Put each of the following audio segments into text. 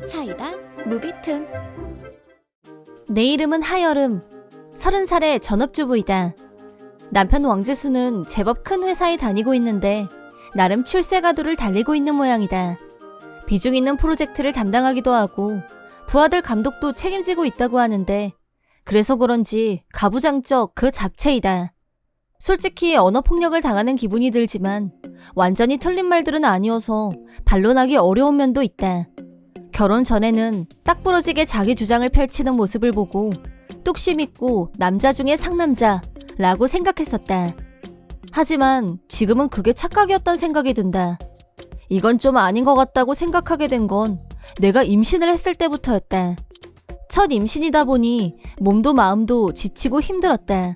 사이다 무비튼. 내 이름은 하여름. 30살의 전업주부이다. 남편 왕지수는 제법 큰 회사에 다니고 있는데 나름 출세가도를 달리고 있는 모양이다. 비중 있는 프로젝트를 담당하기도 하고 부하들 감독도 책임지고 있다고 하는데 그래서 그런지 가부장적 그 잡채이다. 솔직히 언어폭력을 당하는 기분이 들지만 완전히 틀린 말들은 아니어서 반론하기 어려운 면도 있다. 결혼 전에는 딱 부러지게 자기 주장을 펼치는 모습을 보고 뚝심 있고 남자 중에 상남자라고 생각했었다. 하지만 지금은 그게 착각이었던 생각이 든다. 이건 좀 아닌 것 같다고 생각하게 된 건 내가 임신을 했을 때부터였다. 첫 임신이다 보니 몸도 마음도 지치고 힘들었다.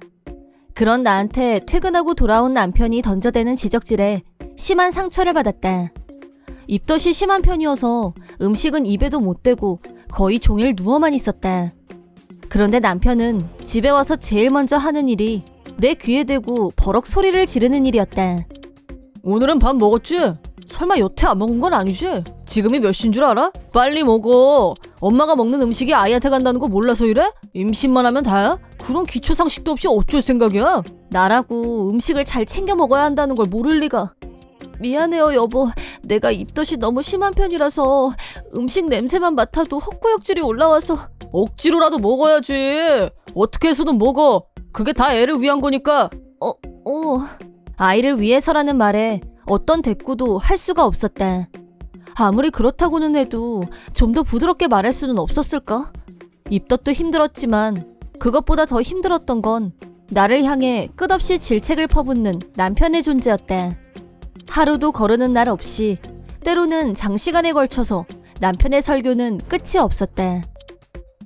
그런 나한테 퇴근하고 돌아온 남편이 던져대는 지적질에 심한 상처를 받았다. 입덧이 심한 편이어서 음식은 입에도 못 대고 거의 종일 누워만 있었다. 그런데 남편은 집에 와서 제일 먼저 하는 일이 내 귀에 대고 버럭 소리를 지르는 일이었다. 오늘은 밥 먹었지? 설마 여태 안 먹은 건 아니지? 지금이 몇 시인 줄 알아? 빨리 먹어. 엄마가 먹는 음식이 아이한테 간다는 거 몰라서 이래? 임신만 하면 다야? 그런 기초 상식도 없이 어쩔 생각이야? 나라고 음식을 잘 챙겨 먹어야 한다는 걸 모를 리가. 미안해요 여보. 내가 입덧이 너무 심한 편이라서 음식 냄새만 맡아도 헛구역질이 올라와서. 억지로라도 먹어야지. 어떻게 해서든 먹어. 그게 다 애를 위한 거니까. 아이를 위해서라는 말에 어떤 대꾸도 할 수가 없었다. 아무리 그렇다고는 해도 좀 더 부드럽게 말할 수는 없었을까? 입덧도 힘들었지만 그것보다 더 힘들었던 건 나를 향해 끝없이 질책을 퍼붓는 남편의 존재였다. 하루도 거르는 날 없이 때로는 장시간에 걸쳐서 남편의 설교는 끝이 없었다.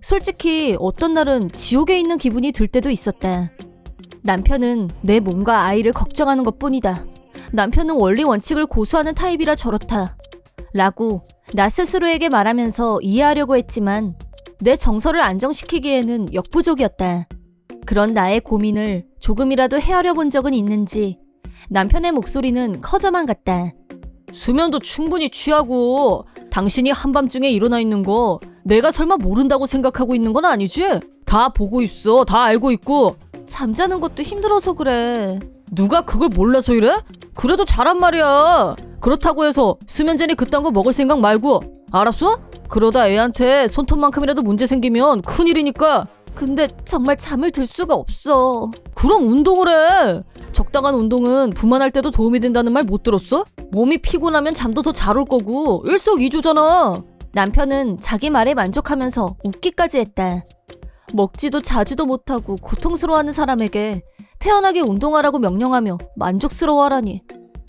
솔직히 어떤 날은 지옥에 있는 기분이 들 때도 있었다. 남편은 내 몸과 아이를 걱정하는 것뿐이다. 남편은 원리 원칙을 고수하는 타입이라 저렇다. 라고 나 스스로에게 말하면서 이해하려고 했지만 내 정서를 안정시키기에는 역부족이었다. 그런 나의 고민을 조금이라도 헤아려 본 적은 있는지 남편의 목소리는 커져만 갔다. 수면도 충분히 취하고 당신이 한밤중에 일어나 있는 거 내가 설마 모른다고 생각하고 있는 건 아니지? 다 보고 있어. 다 알고 있고. 잠자는 것도 힘들어서 그래. 누가 그걸 몰라서 이래? 그래도 잘한 말이야. 그렇다고 해서 수면제니 그딴 거 먹을 생각 말고. 알았어? 그러다 애한테 손톱만큼이라도 문제 생기면 큰일이니까. 근데 정말 잠을 들 수가 없어. 그럼 운동을 해. 적당한 운동은 부만할 때도 도움이 된다는 말 못 들었어? 몸이 피곤하면 잠도 더 잘 올 거고 일석이조잖아. 남편은 자기 말에 만족하면서 웃기까지 했다. 먹지도 자지도 못하고 고통스러워하는 사람에게 태연하게 운동하라고 명령하며 만족스러워하라니.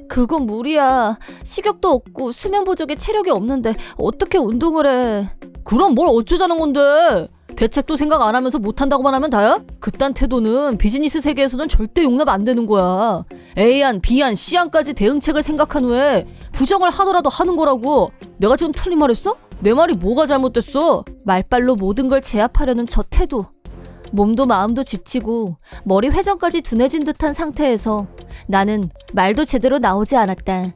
그건 무리야. 식욕도 없고 수면 부족에 체력이 없는데 어떻게 운동을 해. 그럼 뭘 어쩌자는 건데. 대책도 생각 안 하면서 못한다고만 하면 다야? 그딴 태도는 비즈니스 세계에서는 절대 용납 안 되는 거야. A안, B안, C안까지 대응책을 생각한 후에 부정을 하더라도 하는 거라고. 내가 지금 틀린 말 했어? 내 말이 뭐가 잘못됐어? 말빨로 모든 걸 제압하려는 저 태도. 몸도 마음도 지치고 머리 회전까지 둔해진 듯한 상태에서 나는 말도 제대로 나오지 않았다.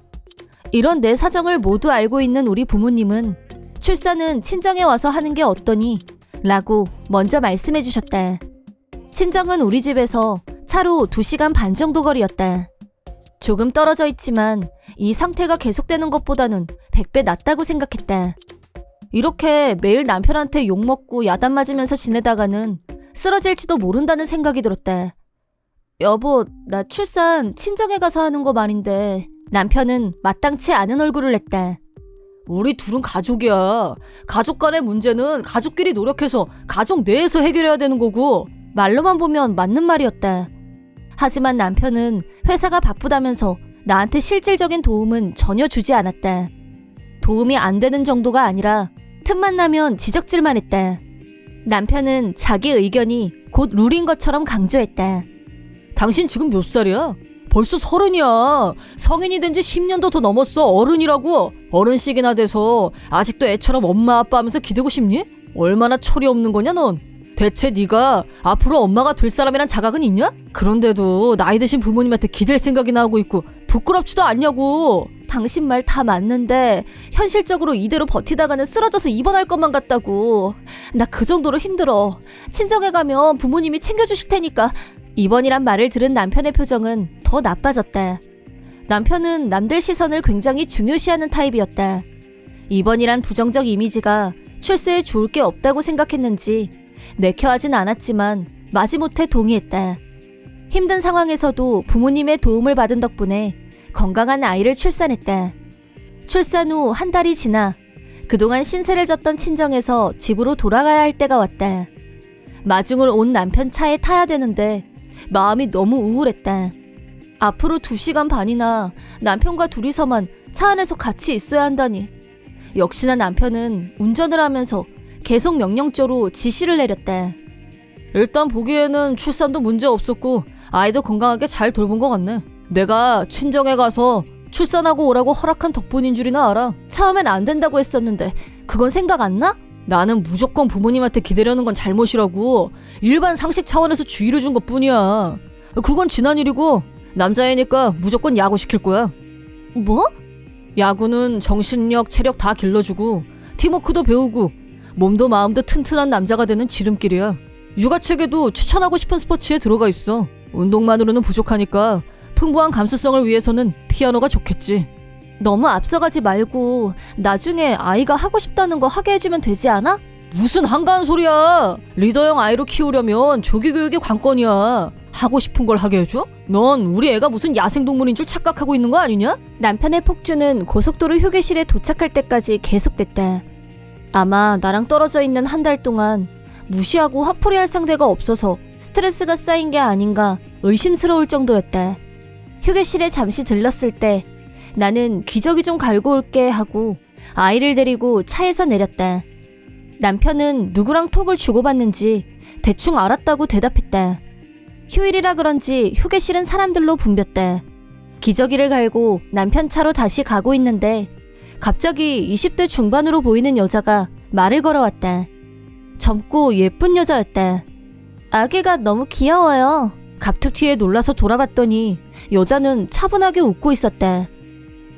이런 내 사정을 모두 알고 있는 우리 부모님은 출산은 친정에 와서 하는 게 어떠니? 라고 먼저 말씀해 주셨다. 친정은 우리 집에서 차로 2시간 반 정도 거리였다. 조금 떨어져 있지만 이 상태가 계속되는 것보다는 100배 낫다고 생각했다. 이렇게 매일 남편한테 욕먹고 야단 맞으면서 지내다가는 쓰러질지도 모른다는 생각이 들었다. 여보, 나 출산 친정에 가서 하는 거 말인데. 남편은 마땅치 않은 얼굴을 냈다. 우리 둘은 가족이야. 가족 간의 문제는 가족끼리 노력해서 가족 내에서 해결해야 되는 거고. 말로만 보면 맞는 말이었다. 하지만 남편은 회사가 바쁘다면서 나한테 실질적인 도움은 전혀 주지 않았다. 도움이 안 되는 정도가 아니라 틈만 나면 지적질만 했다. 남편은 자기 의견이 곧 룰인 것처럼 강조했다. 당신 지금 몇 살이야? 벌써 30이야. 성인이 된 지 10년도 더 넘었어. 어른이라고. 어른식이나 돼서 아직도 애처럼 엄마 아빠 하면서 기대고 싶니? 얼마나 철이 없는 거냐 넌. 대체 네가 앞으로 엄마가 될 사람이란 자각은 있냐? 그런데도 나이 드신 부모님한테 기댈 생각이나 하고 있고 부끄럽지도 않냐고. 당신 말 다 맞는데 현실적으로 이대로 버티다가는 쓰러져서 입원할 것만 같다고. 나 그 정도로 힘들어. 친정에 가면 부모님이 챙겨주실 테니까. 입원이란 말을 들은 남편의 표정은 더 나빠졌다. 남편은 남들 시선을 굉장히 중요시하는 타입이었다. 입원이란 부정적 이미지가 출세에 좋을 게 없다고 생각했는지 내켜하진 않았지만 마지못해 동의했다. 힘든 상황에서도 부모님의 도움을 받은 덕분에 건강한 아이를 출산했다. 출산 후 한 달이 지나 그동안 신세를 졌던 친정에서 집으로 돌아가야 할 때가 왔다. 마중을 온 남편 차에 타야 되는데 마음이 너무 우울했다. 앞으로 2시간 반이나 남편과 둘이서만 차 안에서 같이 있어야 한다니. 역시나 남편은 운전을 하면서 계속 명령조로 지시를 내렸다. 일단 보기에는 출산도 문제 없었고 아이도 건강하게 잘 돌본 것 같네. 내가 친정에 가서 출산하고 오라고 허락한 덕분인 줄이나 알아. 처음엔 안 된다고 했었는데 그건 생각 안 나? 나는 무조건 부모님한테 기대려는 건 잘못이라고 일반 상식 차원에서 주의를 준 것뿐이야. 그건 지난 일이고 남자애니까 무조건 야구 시킬 거야. 뭐? 야구는 정신력, 체력 다 길러주고 팀워크도 배우고 몸도 마음도 튼튼한 남자가 되는 지름길이야. 육아책에도 추천하고 싶은 스포츠에 들어가 있어. 운동만으로는 부족하니까 풍부한 감수성을 위해서는 피아노가 좋겠지. 너무 앞서가지 말고 나중에 아이가 하고 싶다는 거 하게 해주면 되지 않아? 무슨 한가한 소리야. 리더형 아이로 키우려면 조기교육이 관건이야. 하고 싶은 걸 하게 해줘? 넌 우리 애가 무슨 야생동물인 줄 착각하고 있는 거 아니냐? 남편의 폭주는 고속도로 휴게실에 도착할 때까지 계속됐다. 아마 나랑 떨어져 있는 한 달 동안 무시하고 화풀이할 상대가 없어서 스트레스가 쌓인 게 아닌가 의심스러울 정도였다. 휴게실에 잠시 들렀을 때 나는 기저귀 좀 갈고 올게 하고 아이를 데리고 차에서 내렸다. 남편은 누구랑 톡을 주고받는지 대충 알았다고 대답했다. 휴일이라 그런지 휴게실은 사람들로 붐볐다. 기저귀를 갈고 남편 차로 다시 가고 있는데 갑자기 20대 중반으로 보이는 여자가 말을 걸어왔다. 젊고 예쁜 여자였다. 아기가 너무 귀여워요. 갑툭튀에 놀라서 돌아봤더니 여자는 차분하게 웃고 있었다.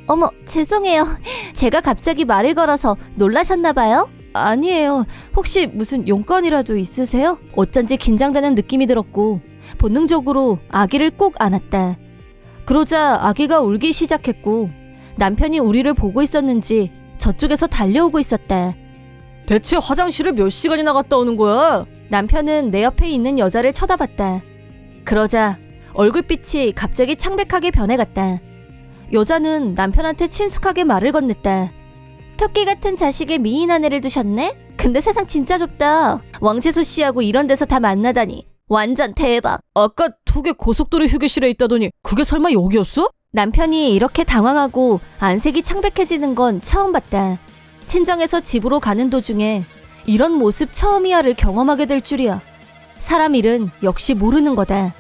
어머, 죄송해요. 제가 갑자기 말을 걸어서 놀라셨나봐요? 아니에요. 혹시 무슨 용건이라도 있으세요? 어쩐지 긴장되는 느낌이 들었고 본능적으로 아기를 꼭 안았다. 그러자 아기가 울기 시작했고 남편이 우리를 보고 있었는지 저쪽에서 달려오고 있었다. 대체 화장실을 몇 시간이나 갔다 오는 거야? 남편은 내 옆에 있는 여자를 쳐다봤다. 그러자 얼굴빛이 갑자기 창백하게 변해갔다. 여자는 남편한테 친숙하게 말을 건넸다. 토끼 같은 자식에 미인한 애를 두셨네? 근데 세상 진짜 좁다. 왕재수 씨하고 이런 데서 다 만나다니. 완전 대박. 아까 톡에 고속도로 휴게실에 있다더니 그게 설마 여기였어? 남편이 이렇게 당황하고 안색이 창백해지는 건 처음 봤다. 친정에서 집으로 가는 도중에 이런 모습 처음이야를 경험하게 될 줄이야. 사람 일은 역시 모르는 거다.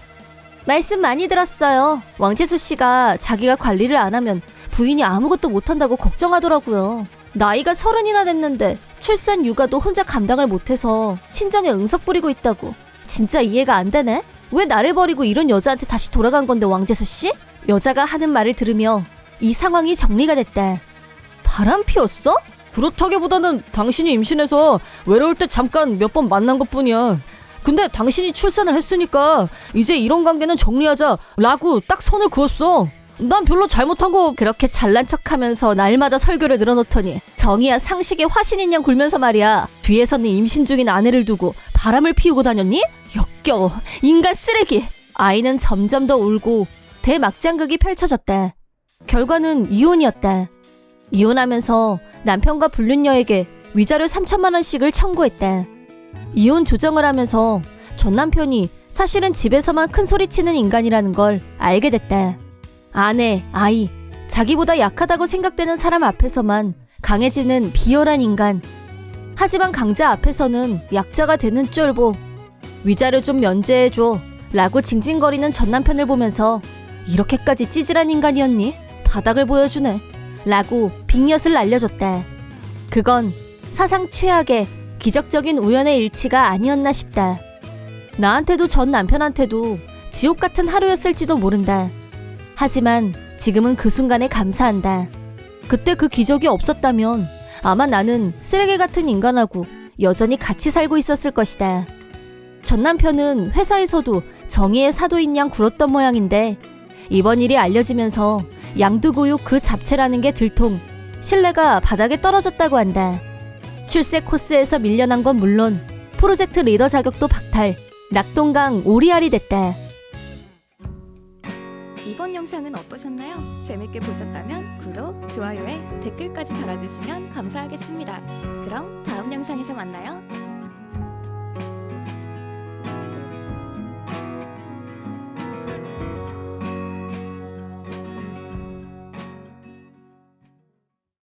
말씀 많이 들었어요. 왕재수 씨가 자기가 관리를 안 하면 부인이 아무것도 못한다고 걱정하더라고요. 나이가 30이나 됐는데 출산 육아도 혼자 감당을 못해서 친정에 응석 부리고 있다고. 진짜 이해가 안 되네? 왜 나를 버리고 이런 여자한테 다시 돌아간 건데 왕재수 씨? 여자가 하는 말을 들으며 이 상황이 정리가 됐다. 바람 피웠어? 그렇다기보다는 당신이 임신해서 외로울 때 잠깐 몇 번 만난 것뿐이야. 근데 당신이 출산을 했으니까 이제 이런 관계는 정리하자 라고 딱 선을 그었어. 난 별로 잘못한 거. 그렇게 잘난 척하면서 날마다 설교를 늘어놓더니 정의야 상식에 화신인 양 굴면서 말이야. 뒤에서는 임신 중인 아내를 두고 바람을 피우고 다녔니? 역겨워. 인간 쓰레기. 아이는 점점 더 울고 대막장극이 펼쳐졌다. 결과는 이혼이었다. 이혼하면서 남편과 불륜녀에게 위자료 3천만 원씩을 청구했다. 이혼 조정을 하면서 전 남편이 사실은 집에서만 큰 소리치는 인간이라는 걸 알게 됐다. 아내, 아이, 자기보다 약하다고 생각되는 사람 앞에서만 강해지는 비열한 인간. 하지만 강자 앞에서는 약자가 되는 쫄보. 위자료 좀 면제해줘 라고 징징거리는 전 남편을 보면서 이렇게까지 찌질한 인간이었니? 바닥을 보여주네 라고 빅엿을 날려줬다. 그건 사상 최악의 기적적인 우연의 일치가 아니었나 싶다. 나한테도 전 남편한테도 지옥 같은 하루였을지도 모른다. 하지만 지금은 그 순간에 감사한다. 그때 그 기적이 없었다면 아마 나는 쓰레기 같은 인간하고 여전히 같이 살고 있었을 것이다. 전 남편은 회사에서도 정의의 사도인 양 굴었던 모양인데 이번 일이 알려지면서 양두구육 그 잡채라는 게 들통 신뢰가 바닥에 떨어졌다고 한다. 출세 코스에서 밀려난 건 물론 프로젝트 리더 자격도 박탈, 낙동강 오리알이 됐다. 이번 영상은 어떠셨나요? 재밌게 보셨다면 구독, 좋아요에 댓글까지 달아주시면 감사하겠습니다. 그럼 다음 영상에서 만나요.